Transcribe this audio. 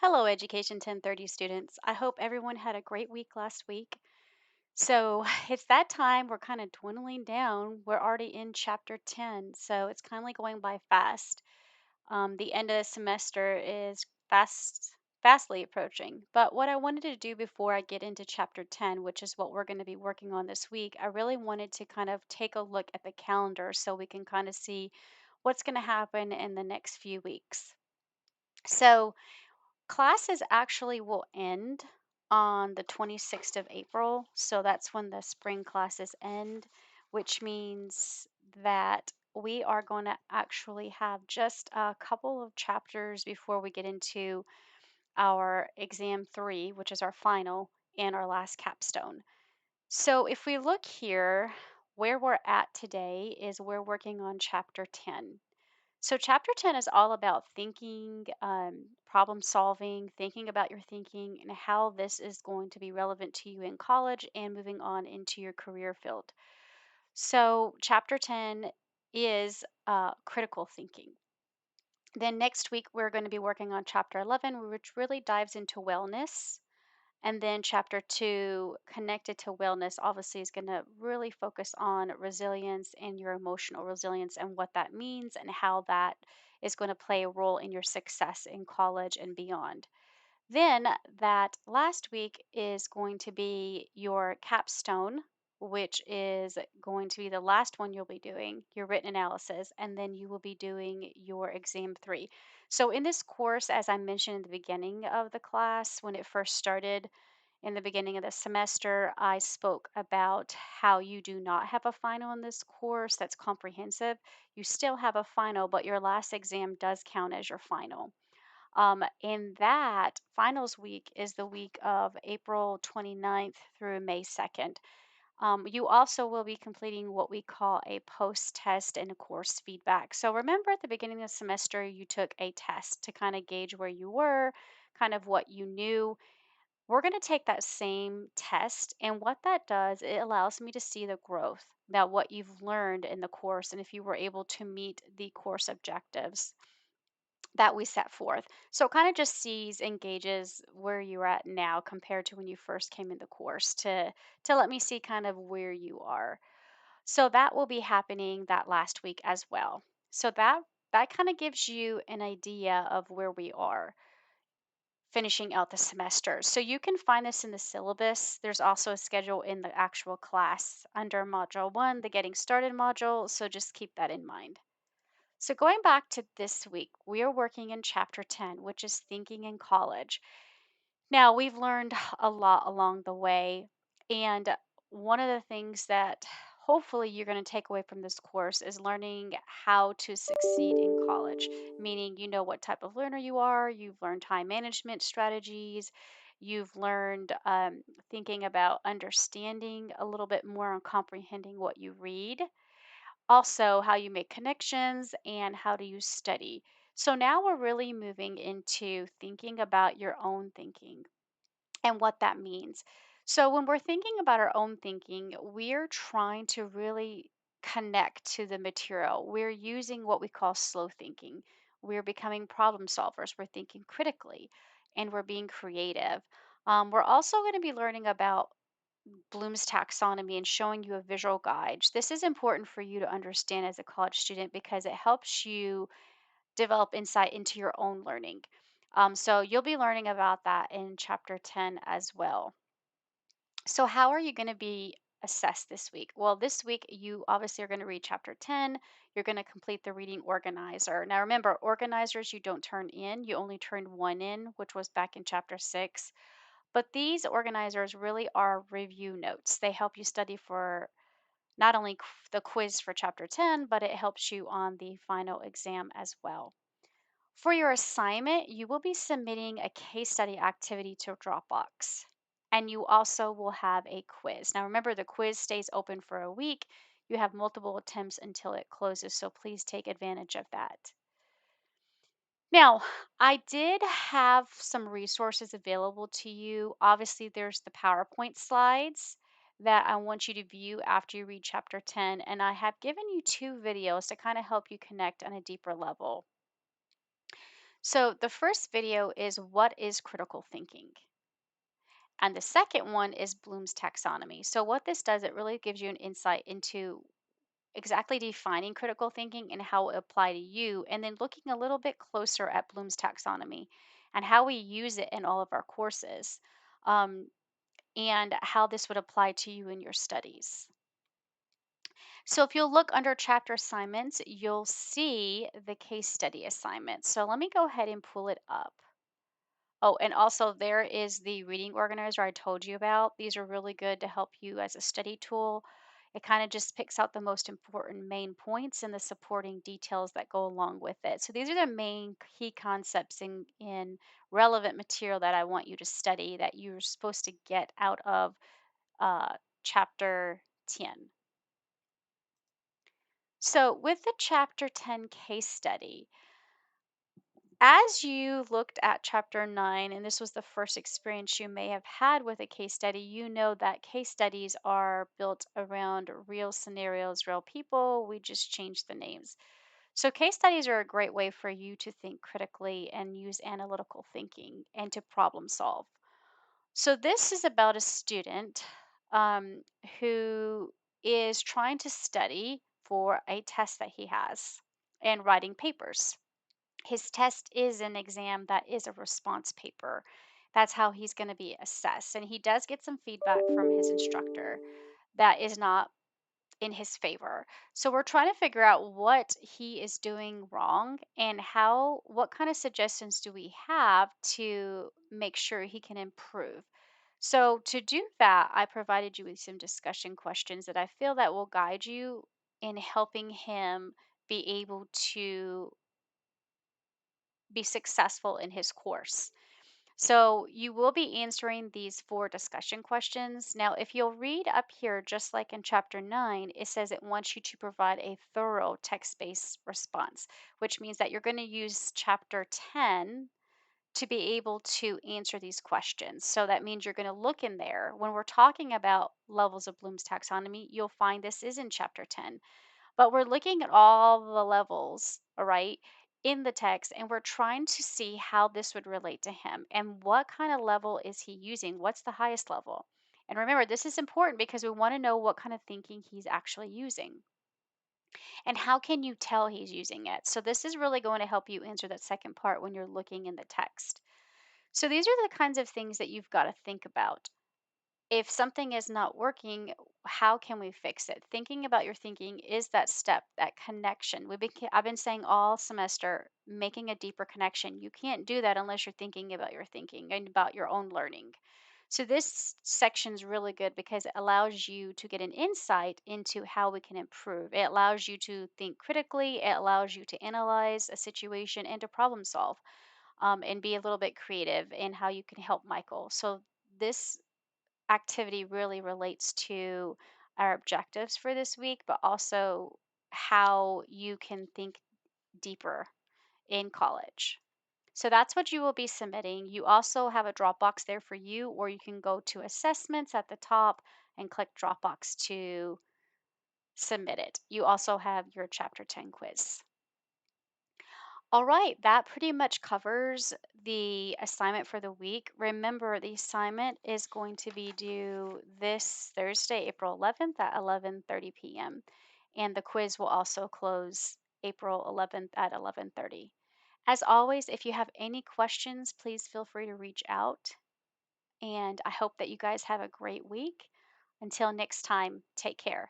Hello, Education 1030 students. I hope everyone had a great week last week. So it's that time. We're kind of dwindling down. We're already in chapter 10, so it's kind of like going by fast. The end of the semester is fastly approaching. But what I wanted to do before I get into chapter 10, which is what we're going to be working on this week, I really wanted to kind of take a look at the calendar so we can kind of see what's going to happen in the next few weeks. So, classes actually will end on the 26th of April. So that's when the spring classes end, which means that we are going to actually have just a couple of chapters before we get into our exam 3, which is our final and our last capstone. So if we look here, where we're at today is we're working on chapter 10. So, chapter 10 is all about thinking, problem solving, thinking about your thinking, and how this is going to be relevant to you in college and moving on into your career field. So, chapter 10 is critical thinking. Then, next week, we're going to be working on chapter 11, which really dives into wellness. And then chapter 2, connected to wellness, obviously is going to really focus on resilience and your emotional resilience and what that means and how that is going to play a role in your success in college and beyond. Then that last week is going to be your capstone, which is going to be the last one you'll be doing, your written analysis, and then you will be doing your exam 3. So, in this course, as I mentioned in the beginning of the class, when it first started in the beginning of the semester, I spoke about how you do not have a final in this course that's comprehensive. You still have a final, but your last exam does count as your final. And that finals week is the week of April 29th through May 2nd. You also will be completing what we call a post test and course feedback. So remember at the beginning of the semester, you took a test to kind of gauge where you were, kind of what you knew. We're going to take that same test. And what that does, it allows me to see the growth, that what you've learned in the course, and if you were able to meet the course objectives that we set forth. So it kind of just sees and gauges where you're at now compared to when you first came in the course to let me see kind of where you are. So that will be happening that last week as well. So that kind of gives you an idea of where we are finishing out the semester. So you can find this in the syllabus. There's also a schedule in the actual class under module 1, the getting started module, so just keep that in mind. So, going back to this week, we are working in chapter 10, which is thinking in college. Now, we've learned a lot along the way. And one of the things that hopefully you're going to take away from this course is learning how to succeed in college, meaning you know what type of learner you are, you've learned time management strategies. You've learned thinking about understanding a little bit more and comprehending what you read, also how you make connections and how do you study. So now we're really moving into thinking about your own thinking and what that means. So when we're thinking about our own thinking, we're trying to really connect to the material. We're using what we call slow thinking. We're becoming problem solvers. We're thinking critically and we're being creative. We're also going to be learning about Bloom's taxonomy and showing you a visual guide. This is important for you to understand as a college student because it helps you develop insight into your own learning. So you'll be learning about that in chapter 10 as well. So, how are you going to be assessed this week? Well, this week you obviously are going to read chapter 10. You're going to complete the reading organizer. Now, remember, organizers you don't turn in, you only turned one in, which was back in chapter 6. But these organizers really are review notes. They help you study for not only the quiz for chapter 10, but it helps you on the final exam as well. For your assignment, you will be submitting a case study activity to Dropbox. And you also will have a quiz. Now, remember, the quiz stays open for a week. You have multiple attempts until it closes, so please take advantage of that. Now, I did have some resources available to you. Obviously, there's the PowerPoint slides that I want you to view after you read chapter 10, and I have given you two videos to kind of help you connect on a deeper level. So the first video is what is critical thinking? And the second one is Bloom's taxonomy. So what this does, it really gives you an insight into exactly defining critical thinking and how it apply to you, and then looking a little bit closer at Bloom's taxonomy and how we use it in all of our courses, um, and how this would apply to you in your studies. So if you'll look under chapter assignments, you'll see the case study assignment. So let me go ahead and pull it up. Oh, and also there is the reading organizer I told you about. These are really good to help you as a study tool. It kind of just picks out the most important main points and the supporting details that go along with it. So these are the main key concepts in relevant material that I want you to study that you're supposed to get out of chapter 10. So with the chapter 10 case study, as you looked at chapter 9, and this was the first experience you may have had with a case study, you know that case studies are built around real scenarios, real people. We just changed the names. So, case studies are a great way for you to think critically and use analytical thinking and to problem solve. So, this is about a student um, who is trying to study for a test that he has and writing papers. His test is an exam that is a response paper. That's how he's going to be assessed. And he does get some feedback from his instructor that is not in his favor. So we're trying to figure out what he is doing wrong and what kind of suggestions do we have to make sure he can improve. So to do that, I provided you with some discussion questions that I feel that will guide you in helping him be able to be successful in his course. So you will be answering these four discussion questions. Now, if you'll read up here, just like in chapter 9, it says it wants you to provide a thorough text based response, which means that you're going to use chapter 10 to be able to answer these questions. So that means you're going to look in there. When we're talking about levels of Bloom's taxonomy, you'll find this is in chapter 10. But we're looking at all the levels, all right, in the text, and we're trying to see how this would relate to him and what kind of level is he using? What's the highest level? And remember, this is important because we want to know what kind of thinking he's actually using. And how can you tell he's using it? So, this is really going to help you answer that second part when you're looking in the text. So, these are the kinds of things that you've got to think about. If something is not working, how can we fix it? Thinking about your thinking is that step, that connection. I've been saying all semester, making a deeper connection. You can't do that unless you're thinking about your thinking and about your own learning. So this section is really good because it allows you to get an insight into how we can improve. It allows you to think critically. It allows you to analyze a situation and to problem solve, and be a little bit creative in how you can help Michael. So this activity really relates to our objectives for this week, but also how you can think deeper in college. So that's what you will be submitting. You also have a Dropbox there for you, or you can go to assessments at the top and click Dropbox to submit it. You also have your Chapter 10 quiz. All right, that pretty much covers the assignment for the week. Remember, the assignment is going to be due this Thursday, April 11th at 11:30 p.m. And the quiz will also close April 11th at 11:30. As always, if you have any questions, please feel free to reach out. And I hope that you guys have a great week. Until next time, take care.